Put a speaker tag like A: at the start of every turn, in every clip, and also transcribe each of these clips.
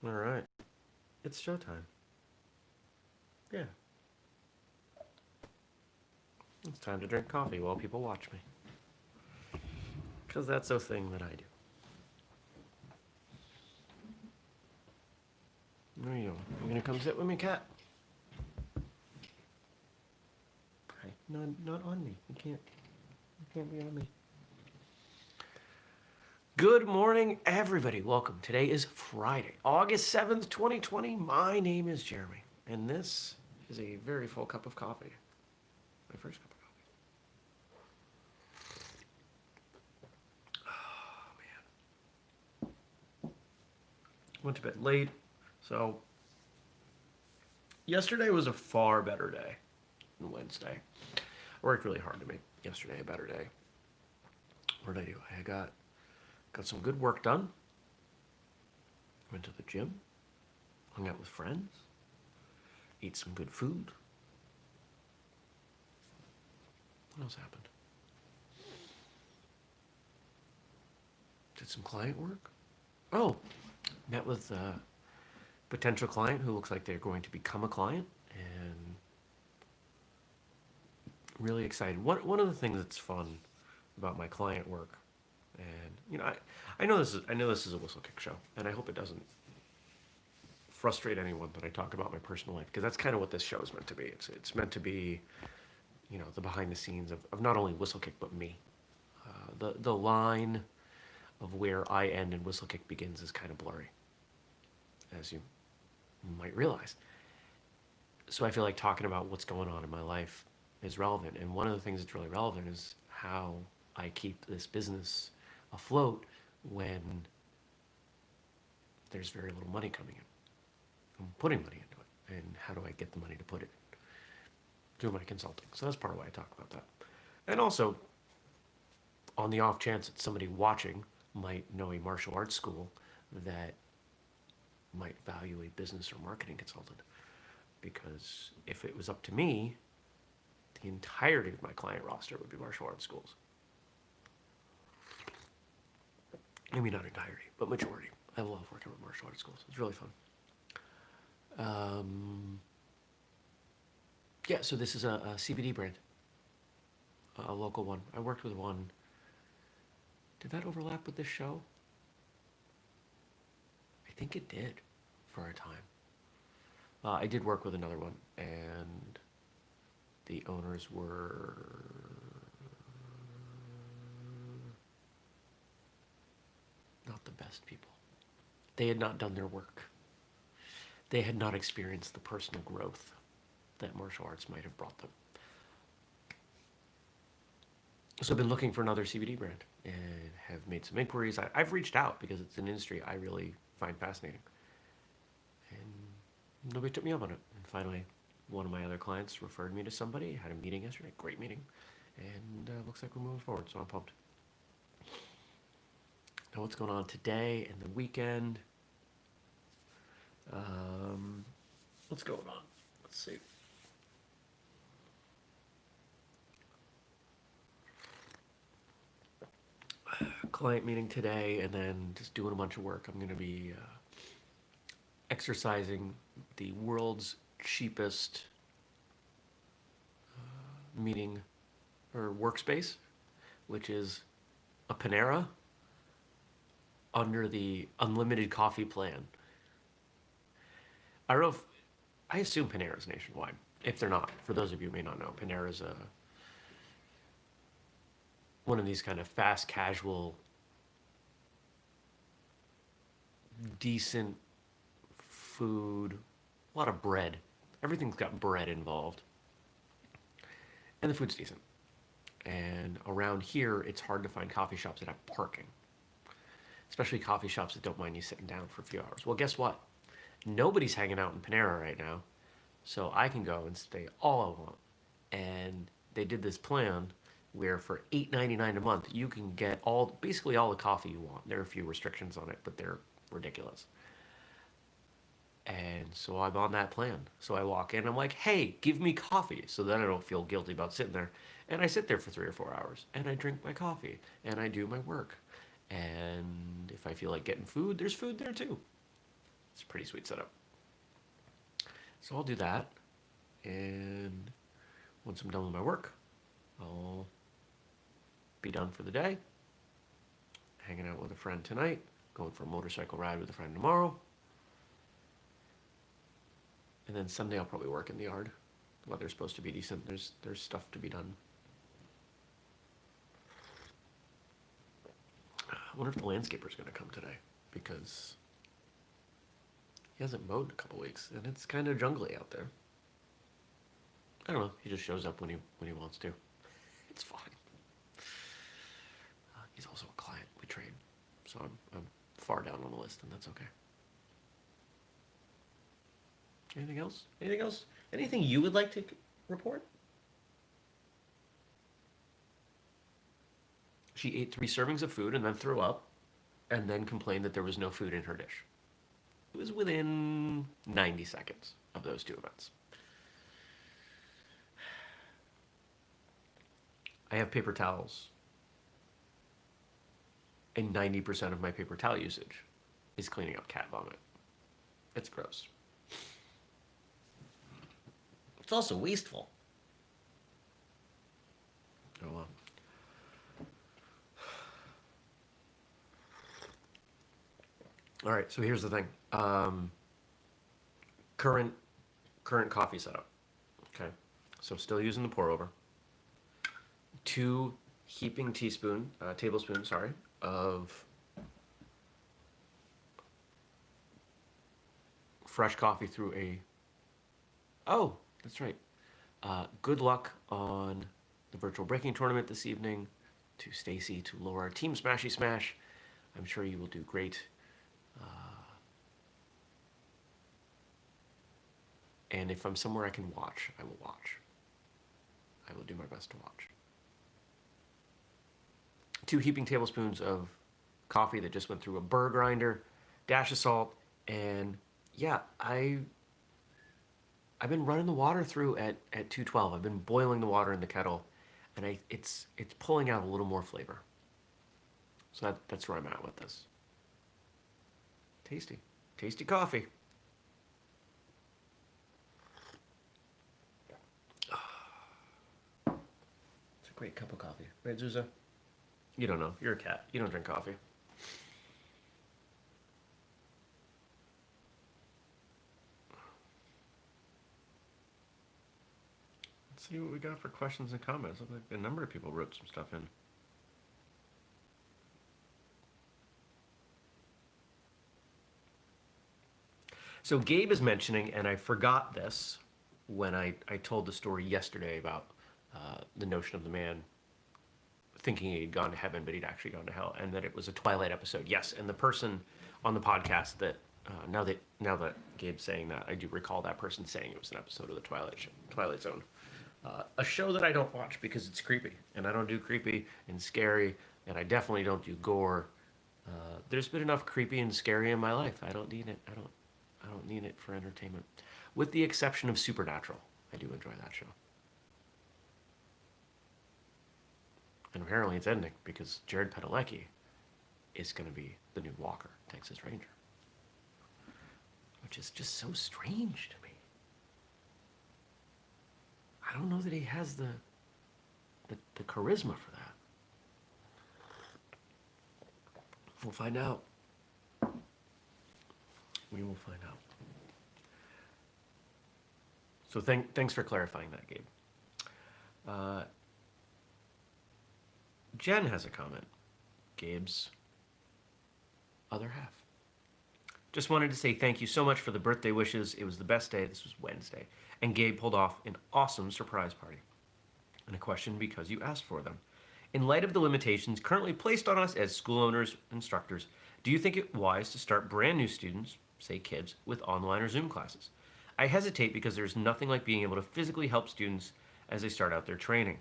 A: All right. It's showtime. Yeah. It's time to drink coffee while people watch me. Because that's a thing that I do. There you go. You gonna come sit with me, cat? Hi. Not on me. You can't be on me. Good morning, everybody. Welcome. Today is Friday, August 7th, 2020. My name is Jeremy, and this is a very full cup of coffee. My first cup of coffee. Oh, man. Went to bed late, so yesterday was a far better day than Wednesday. I worked really hard to make yesterday a better day. What did I do? I got some good work done. Went to the gym, hung out with friends, ate some good food. What else happened? Did some client work. Oh, met with a potential client who looks like they're going to become a client, and really excited. One of the things that's fun about my client work, and I know this is a whistle kick show, and I hope it doesn't frustrate anyone that I talk about my personal life, because that's kind of what this show is meant to be. It's meant to be, the behind the scenes of not only Whistlekick but me. The line of where I end and Whistlekick begins is kind of blurry, as you might realize. So I feel like talking about what's going on in my life is relevant, and one of the things that's really relevant is how I keep this business afloat when there's very little money coming in. I'm putting money into it, and how do I get the money to put it through my consulting? So that's part of why I talk about that. And also, on the off chance that somebody watching might know a martial arts school that might value a business or marketing consultant, because if it was up to me, the entirety of my client roster would be martial arts schools. Maybe not entirety, but majority. I love working with martial arts schools. It's really fun. Yeah, so this is a CBD brand, a local one. I worked with one. Did that overlap with this show? I think it did for a time. I did work with another one, and the owners were not the best people. They had not done their work. They had not experienced the personal growth that martial arts might have brought them. So I've been looking for another CBD brand and have made some inquiries. I've reached out because it's an industry I really find fascinating. And nobody took me up on it. And finally, one of my other clients referred me to somebody. Had a meeting yesterday, great meeting. And looks like we're moving forward, so I'm pumped. Now what's going on today and the weekend? What's going on? Let's see. Client meeting today, and then just doing a bunch of work. I'm going to be exercising the world's cheapest meeting or workspace, which is a Panera under the unlimited coffee plan. I don't know if, I assume Panera is nationwide. If they're not, for those of you who may not know, Panera is one of these kind of fast casual, decent food, a lot of bread. Everything's got bread involved. And the food's decent. And around here, it's hard to find coffee shops that have parking, especially coffee shops that don't mind you sitting down for a few hours. Well, guess what? Nobody's hanging out in Panera right now, so I can go and stay all I want. And they did this plan where for $8.99 a month, you can get basically all the coffee you want. There are a few restrictions on it, but they're ridiculous. And so I'm on that plan. So I walk in, I'm like, hey, give me coffee, so then I don't feel guilty about sitting there. And I sit there for 3 or 4 hours, and I drink my coffee, and I do my work. And if I feel like getting food, there's food there too. It's a pretty sweet setup. So I'll do that, and once I'm done with my work, I'll be done for the day. Hanging out with a friend tonight, going for a motorcycle ride with a friend tomorrow. And then Sunday I'll probably work in the yard. The weather's supposed to be decent. There's stuff to be done. I wonder if the landscaper's going to come today, because he hasn't mowed in a couple weeks, and it's kind of jungly out there. I don't know. He just shows up when he wants to. It's fine. He's also a client. We trade, so I'm far down on the list, and that's okay. Anything else? Anything else? Anything you would like to report? She ate 3 servings of food and then threw up, and then complained that there was no food in her dish. It was within 90 seconds of those 2 events. I have paper towels, and 90% of my paper towel usage is cleaning up cat vomit. It's gross. It's also wasteful. Oh well. All right, so here's the thing. Current coffee setup. Okay, so still using the pour over. 2 heaping tablespoons, of fresh coffee through a. Oh, that's right. Good luck on the virtual breaking tournament this evening. To Stacy, to Laura, Team Smashy Smash. I'm sure you will do great. And if I'm somewhere I can watch, I will watch. I will do my best to watch. 2 heaping tablespoons of coffee that just went through a burr grinder, dash of salt, and yeah, I've been running the water through at 212. I've been boiling the water in the kettle, and it's pulling out a little more flavor. So that's where I'm at with this. Tasty coffee. It's a great cup of coffee, right, Zuza? You don't know. You're a cat. You don't drink coffee. Let's see what we got for questions and comments. Look like a number of people wrote some stuff in. So Gabe is mentioning, and I forgot this when I told the story yesterday about the notion of the man thinking he'd gone to heaven, but he'd actually gone to hell, and that it was a Twilight episode. Yes, and the person on the podcast that now that Gabe's saying that, I do recall that person saying it was an episode of the Twilight Zone, a show that I don't watch because it's creepy, and I don't do creepy and scary, and I definitely don't do gore. There's been enough creepy and scary in my life. I don't need it. I don't need it for entertainment, with the exception of Supernatural. I do enjoy that show. And apparently it's ending because Jared Padalecki is going to be the new Walker, Texas Ranger. Which is just so strange to me. I don't know that he has the charisma for that. We'll find out. We will find out. So thanks for clarifying that, Gabe. Jen has a comment. Gabe's other half. Just wanted to say thank you so much for the birthday wishes. It was the best day. This was Wednesday. And Gabe pulled off an awesome surprise party. And a question because you asked for them. In light of the limitations currently placed on us as school owners, instructors, do you think it wise to start brand new students, say kids, with online or Zoom classes? I hesitate because there's nothing like being able to physically help students as they start out their training.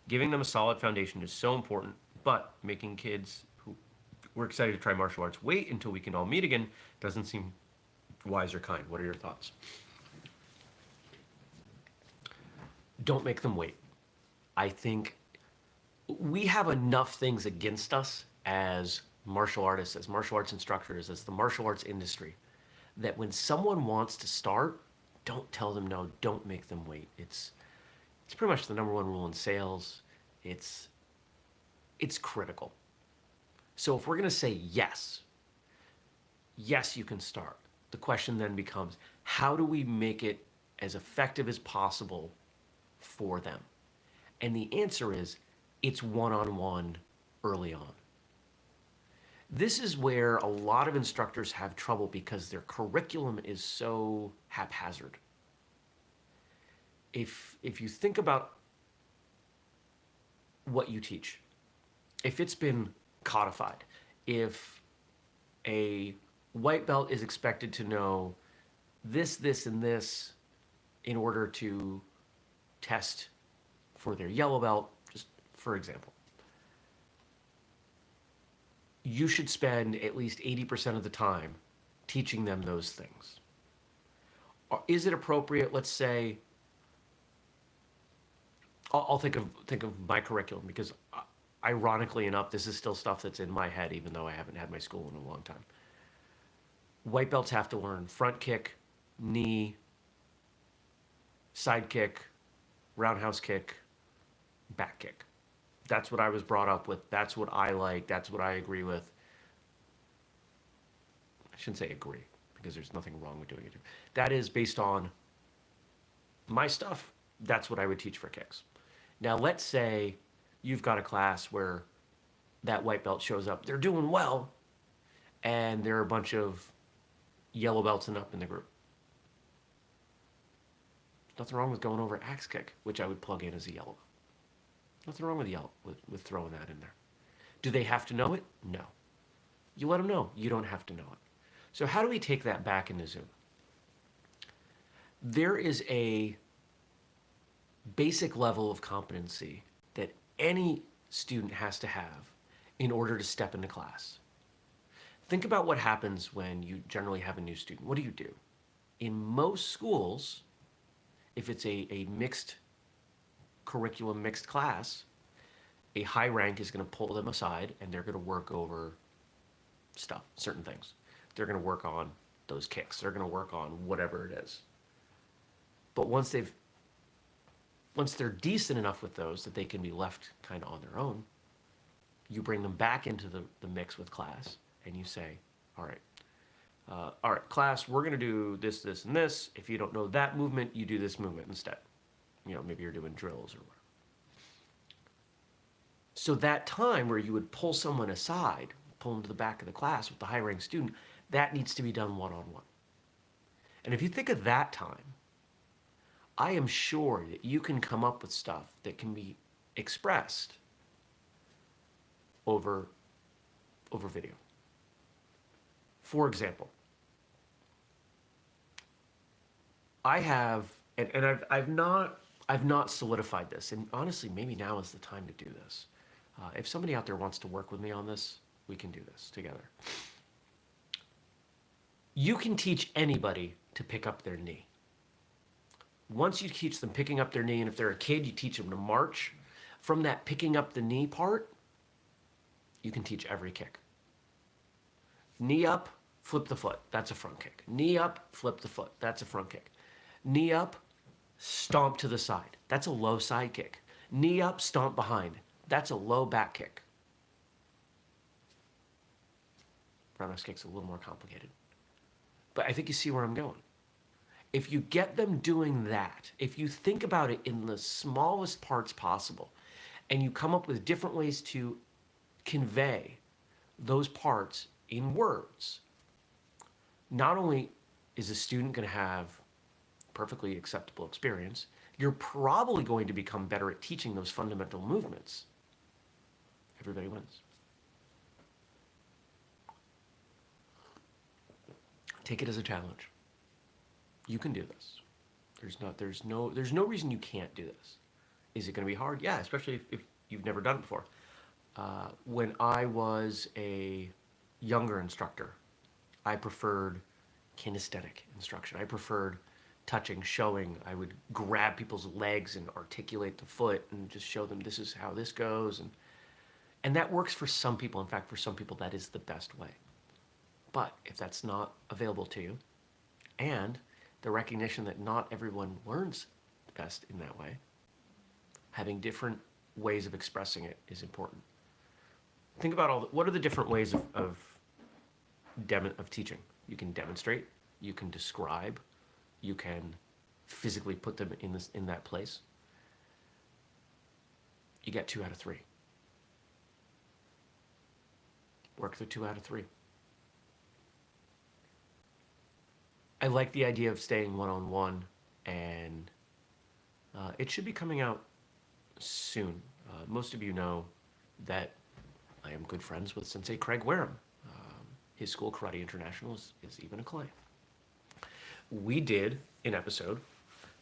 A: Giving them a solid foundation is so important, but making kids who were excited to try martial arts wait until we can all meet again doesn't seem wise or kind. What are your thoughts? Don't make them wait. I think we have enough things against us as martial artists, as martial arts instructors, as the martial arts industry, that when someone wants to start, don't tell them no, don't make them wait. It's pretty much the number one rule in sales. It's it's critical. So if we're going to say yes, yes, you can start. The question then becomes, how do we make it as effective as possible for them? And the answer is, it's one-on-one early on. This is where a lot of instructors have trouble because their curriculum is so haphazard. If you think about what you teach, if it's been codified, if a white belt is expected to know this, this, and this in order to test for their yellow belt, just for example, you should spend at least 80% of the time teaching them those things. Is it appropriate, let's say, I'll think of my curriculum because ironically enough, this is still stuff that's in my head even though I haven't had my school in a long time. White belts have to learn front kick, knee, side kick, roundhouse kick, back kick. That's what I was brought up with. That's what I like. That's what I agree with. I shouldn't say agree because there's nothing wrong with doing it. That is based on my stuff. That's what I would teach for kicks. Now, let's say you've got a class where that white belt shows up. They're doing well, and there are a bunch of yellow belts and up in the group. Nothing wrong with going over axe kick, which I would plug in as a yellow. Nothing wrong with throwing that in there. Do they have to know it? No. You let them know. You don't have to know it. So how do we take that back into Zoom? There is a basic level of competency that any student has to have in order to step into class. Think about what happens when you generally have a new student. What do? In most schools, if it's a mixed curriculum, mixed class, a high rank is going to pull them aside and they're going to work over stuff, certain things. They're going to work on those kicks. They're going to work on whatever it is. But once they're decent enough with those that they can be left kind of on their own, you bring them back into the mix with class and you say, all right, class, we're going to do this, this, and this. If you don't know that movement, you do this movement instead. You know, maybe you're doing drills or whatever. So that time where you would pull someone aside, pull them to the back of the class with the high-ranked student, that needs to be done one-on-one. And if you think of that time, I am sure that you can come up with stuff that can be expressed over video. For example, I have, and I've not solidified this, and honestly, maybe now is the time to do this. If somebody out there wants to work with me on this, we can do this together. You can teach anybody to pick up their knee. Once you teach them picking up their knee, and if they're a kid, you teach them to march. From that picking up the knee part, you can teach every kick. Knee up, flip the foot. That's a front kick. Knee up, flip the foot. That's a front kick. Knee up, stomp to the side. That's a low side kick. Knee up, stomp behind. That's a low back kick. Roundhouse kick's a little more complicated. But I think you see where I'm going. If you get them doing that, if you think about it in the smallest parts possible, and you come up with different ways to convey those parts in words, not only is a student going to have perfectly acceptable experience, you're probably going to become better at teaching those fundamental movements. Everybody wins. Take it as a challenge. You can do this. There's no reason you can't do this. Is it going to be hard? Yeah, especially if you've never done it before. When I was a younger instructor, I preferred kinesthetic instruction. I preferred touching, showing. I would grab people's legs and articulate the foot and just show them this is how this goes. And that works for some people. In fact, for some people, that is the best way. But if that's not available to you, And the recognition that not everyone learns best in that way. Having different ways of expressing it is important. Think about what are the different ways of teaching. You can demonstrate, you can describe, you can physically put them in that place. You get 2 out of 3. Work the 2 out of 3. I like the idea of staying one-on-one, and it should be coming out soon. Most of you know that I am good friends with Sensei Craig Wareham. His school, Karate International, is even a client. We did an episode,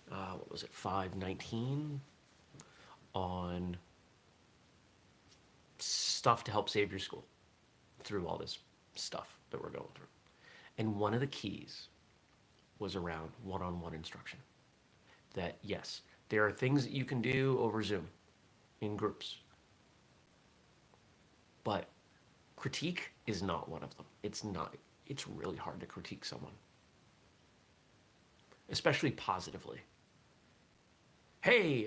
A: what was it, 519, on stuff to help save your school through all this stuff that we're going through. And one of the keys was around one-on-one instruction. That yes, there are things that you can do over Zoom in groups, but critique is not one of them. It's not. It's really hard to critique someone, especially positively. Hey,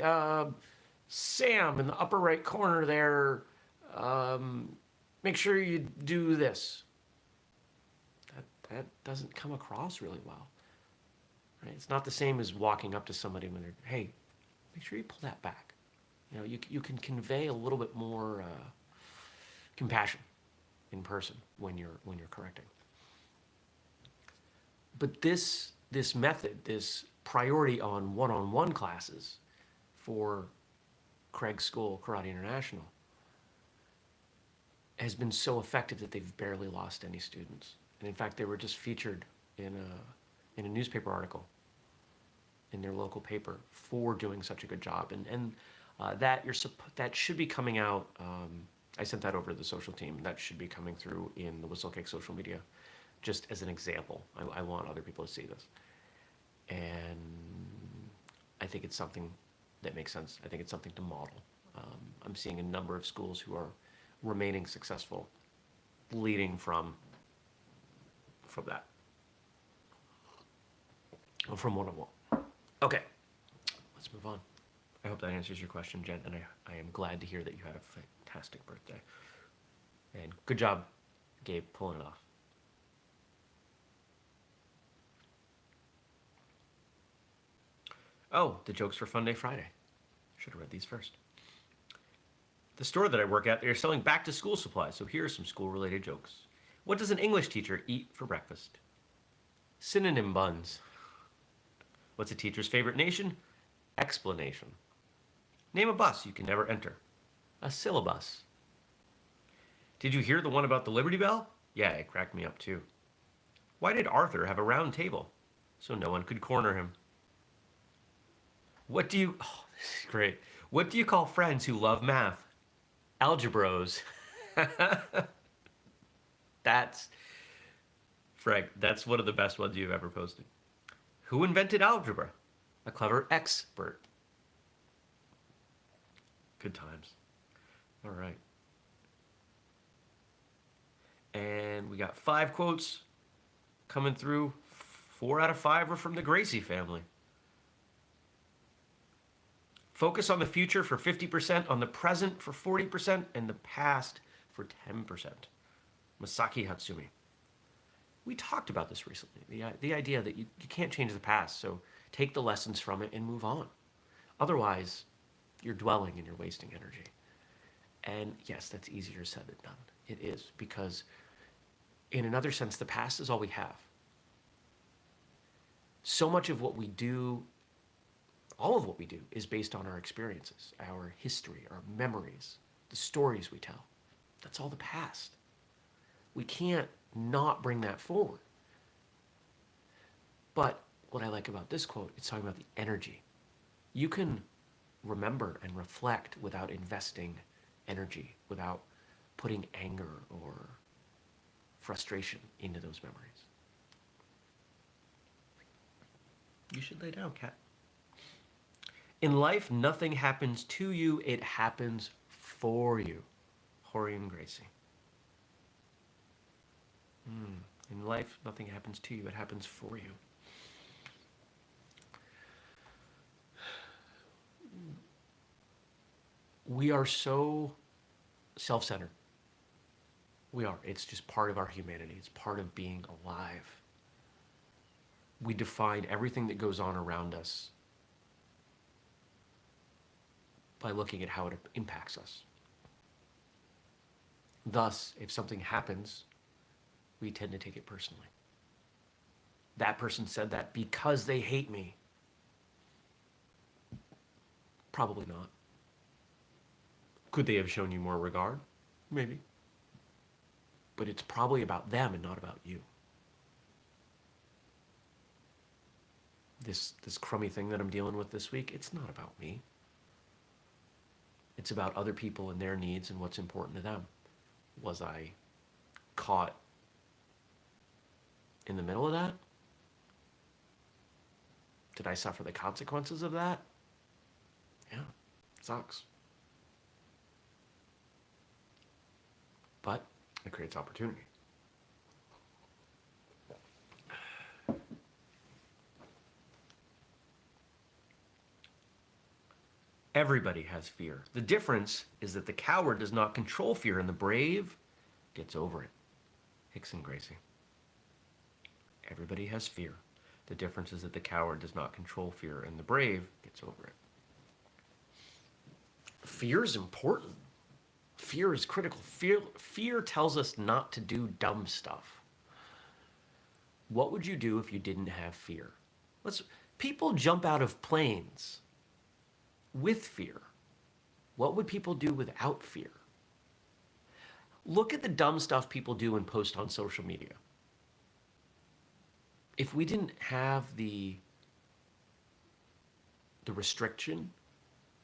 A: Sam, in the upper right corner there, make sure you do this. That doesn't come across really well. Right? It's not the same as walking up to somebody when they're, hey, make sure you pull that back. You know, you can convey a little bit more compassion in person when you're correcting. But this method, this priority on one-on-one classes for Craig's school, Karate International, has been so effective that they've barely lost any students. And in fact, they were just featured in a newspaper article in their local paper for doing such a good job. And that should be coming out. I sent that over to the social team. That should be coming through in the Whistlekick social media, just as an example. I want other people to see this. And I think it's something that makes sense. I think it's something to model. I'm seeing a number of schools who are remaining successful, leading from that, or from one-on-one. Okay, let's move on. I hope that answers your question, Jen, and I am glad to hear that you had a fantastic birthday. And good job, Gabe, pulling it off. Oh, the jokes for Funday Friday. Should have read these first. The store that I work at, they're selling back-to-school supplies, so here are some school-related jokes. What does an English teacher eat for breakfast? Synonym buns. What's a teacher's favorite nation? Explanation. Name a bus you can never enter. A syllabus. Did you hear the one about the Liberty Bell? Yeah, it cracked me up too. Why did Arthur have a round table? So no one could corner him. Oh, this is great. What do you call friends who love math? Algebros. That's one of the best ones you've ever posted. Who invented algebra? A clever expert. Good times. All right. And we got 5 quotes coming through. 4 out of 5 are from the Gracie family. Focus on the future for 50%, on the present for 40%, and the past for 10%. Masaaki Hatsumi. We talked about this recently, the idea that you can't change the past, so take the lessons from it and move on. Otherwise, you're dwelling and you're wasting energy. And yes, that's easier said than done. It is, because in another sense, the past is all we have. So much of what we do, all of what we do, is based on our experiences, our history, our memories, the stories we tell. That's all the past. We can't not bring that forward. But what I like about this quote, it's talking about the energy. You can remember and reflect without investing energy, without putting anger or frustration into those memories. You should lay down, cat. In life, nothing happens to you, it happens for you. Rorion Gracie. In life, nothing happens to you, it happens for you. We are so self-centered. We are. It's just part of our humanity. It's part of being alive. We define everything that goes on around us by looking at how it impacts us. Thus, if something happens, we tend to take it personally. That person said that because they hate me. Probably not. Could they have shown you more regard? Maybe. But it's probably about them and not about you. This crummy thing that I'm dealing with this week, it's not about me. It's about other people and their needs and what's important to them. Was I caught in the middle of that? Did I suffer the consequences of that? Yeah, it sucks. But it creates opportunity. Everybody has fear. The difference is that the coward does not control fear and the brave gets over it. Rickson Gracie. Everybody has fear. The difference is that the coward does not control fear and the brave gets over it. Fear is important. Fear is critical. Fear tells us not to do dumb stuff. What would you do if you didn't have fear? People jump out of planes with fear. What would people do without fear? Look at the dumb stuff people do and post on social media. If we didn't have the restriction,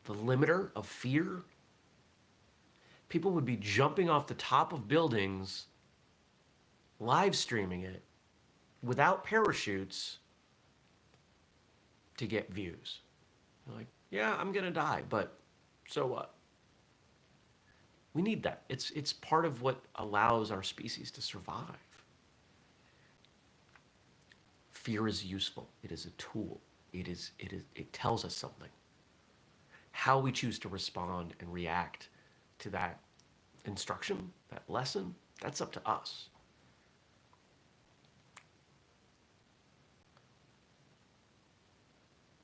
A: the limiter of fear, people would be jumping off the top of buildings, live streaming it without parachutes to get views. They're like, yeah, I'm gonna die, but so what? We need that. It's part of what allows our species to survive. Fear is useful. It is a tool. It tells us something. How we choose to respond and react to that instruction, that lesson, that's up to us.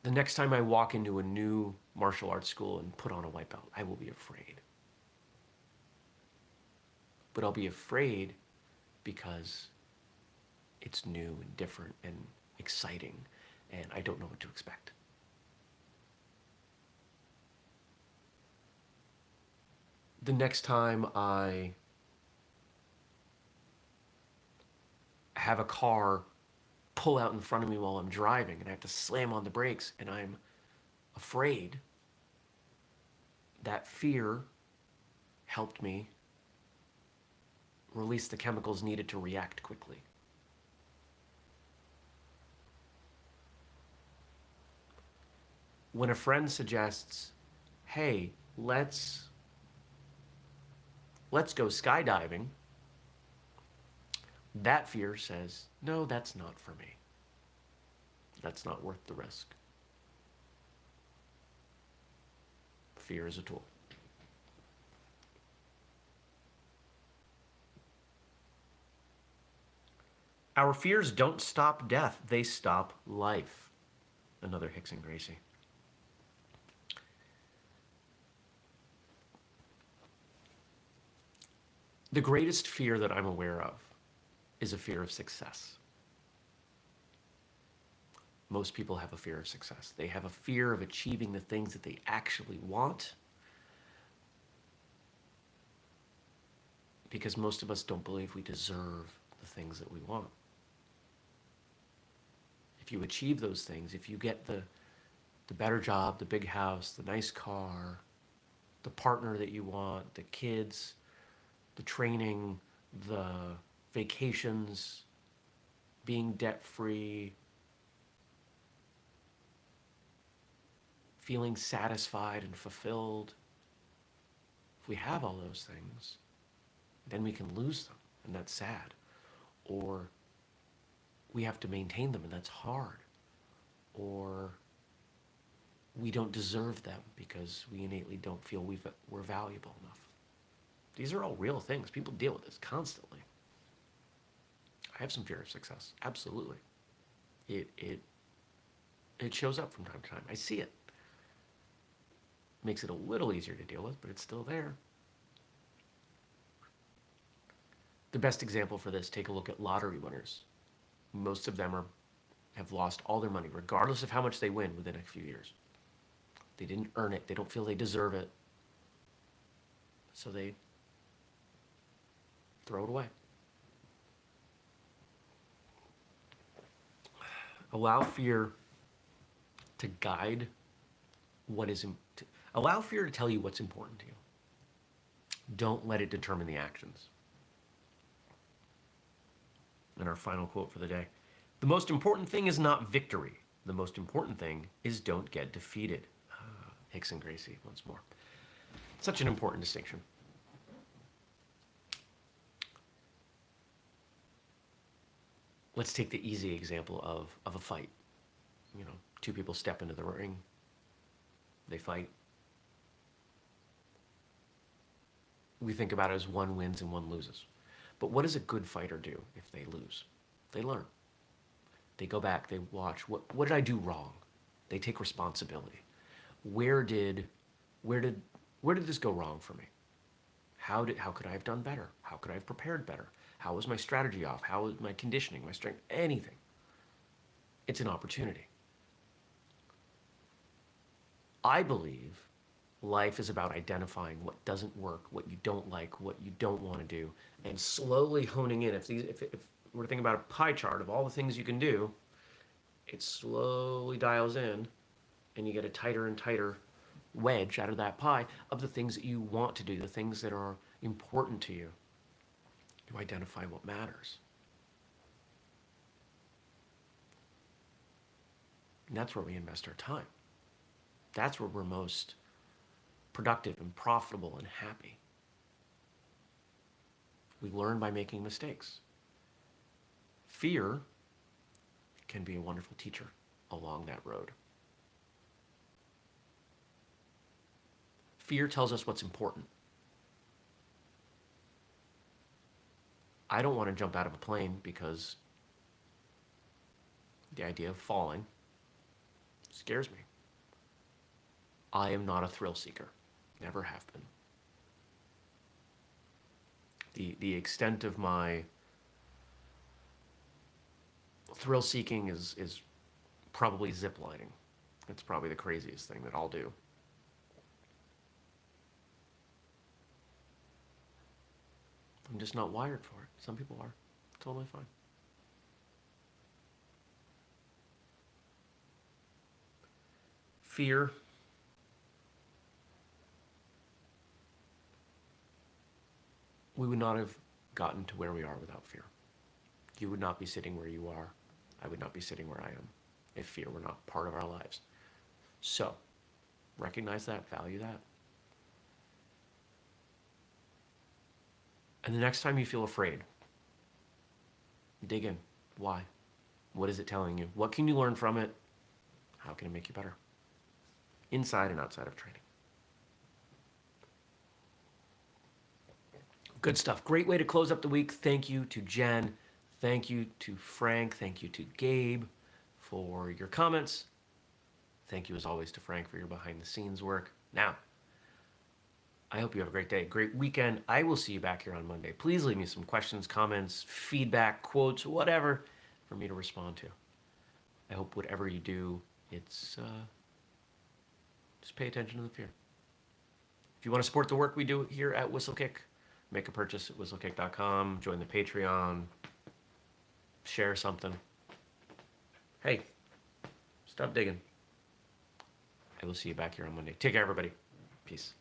A: The next time I walk into a new martial arts school and put on a white belt, I will be afraid. But I'll be afraid because it's new and different and exciting, and I don't know what to expect. The next time I have a car pull out in front of me while I'm driving and I have to slam on the brakes and I'm afraid, that fear helped me release the chemicals needed to react quickly. When a friend suggests, hey, let's go skydiving, that fear says, no, that's not for me. That's not worth the risk. Fear is a tool. Our fears don't stop death, they stop life. Another Rickson Gracie. The greatest fear that I'm aware of is a fear of success. Most people have a fear of success. They have a fear of achieving the things that they actually want, because most of us don't believe we deserve the things that we want. If you achieve those things, if you get the better job, the big house, the nice car, the partner that you want, the kids, the training, the vacations, being debt-free, feeling satisfied and fulfilled. If we have all those things, then we can lose them, and that's sad. Or we have to maintain them, and that's hard. Or we don't deserve them because we innately don't feel we're valuable enough. These are all real things. People deal with this constantly. I have some fear of success. Absolutely. It shows up from time to time. I see it. Makes it a little easier to deal with, but it's still there. The best example for this, take a look at lottery winners. Most of them have lost all their money, regardless of how much they win within a few years. They didn't earn it. They don't feel they deserve it. So they throw it away. Allow fear to guide what is allow fear to tell you what's important to you. Don't let it determine the actions. And our final quote for the day. The most important thing is not victory. The most important thing is don't get defeated. Rickson Gracie once more. Such an important distinction. Let's take the easy example of a fight. You know, two people step into the ring. They fight. We think about it as one wins and one loses. But what does a good fighter do if they lose? They learn. They go back, they watch. What did I do wrong? They take responsibility. Where did this go wrong for me? How could I have done better? How could I have prepared better? How was my strategy off? How was my conditioning, my strength? Anything. It's an opportunity. I believe life is about identifying what doesn't work, what you don't like, what you don't want to do, and slowly honing in. If we're thinking about a pie chart of all the things you can do, it slowly dials in, and you get a tighter and tighter wedge out of that pie of the things that you want to do, the things that are important to you. You identify what matters. And that's where we invest our time. That's where we're most productive and profitable and happy. We learn by making mistakes. Fear can be a wonderful teacher along that road. Fear tells us what's important. I don't want to jump out of a plane because the idea of falling scares me. I am not a thrill seeker. Never have been. The extent of my thrill seeking is probably ziplining. It's probably the craziest thing that I'll do. I'm just not wired for it. Some people are. Totally fine. Fear. We would not have gotten to where we are without fear. You would not be sitting where you are. I would not be sitting where I am if fear were not part of our lives. So, recognize that, value that. And the next time you feel afraid, dig in. Why? What is it telling you? What can you learn from it? How can it make you better? Inside and outside of training. Good stuff. Great way to close up the week. Thank you to Jen. Thank you to Frank. Thank you to Gabe for your comments. Thank you as always to Frank for your behind the scenes work. Now, I hope you have a great day, great weekend. I will see you back here on Monday. Please leave me some questions, comments, feedback, quotes, whatever for me to respond to. I hope whatever you do, it's just pay attention to the fear. If you want to support the work we do here at Whistlekick, make a purchase at whistlekick.com, join the Patreon, share something. Hey, stop digging. I will see you back here on Monday. Take care, everybody. Peace.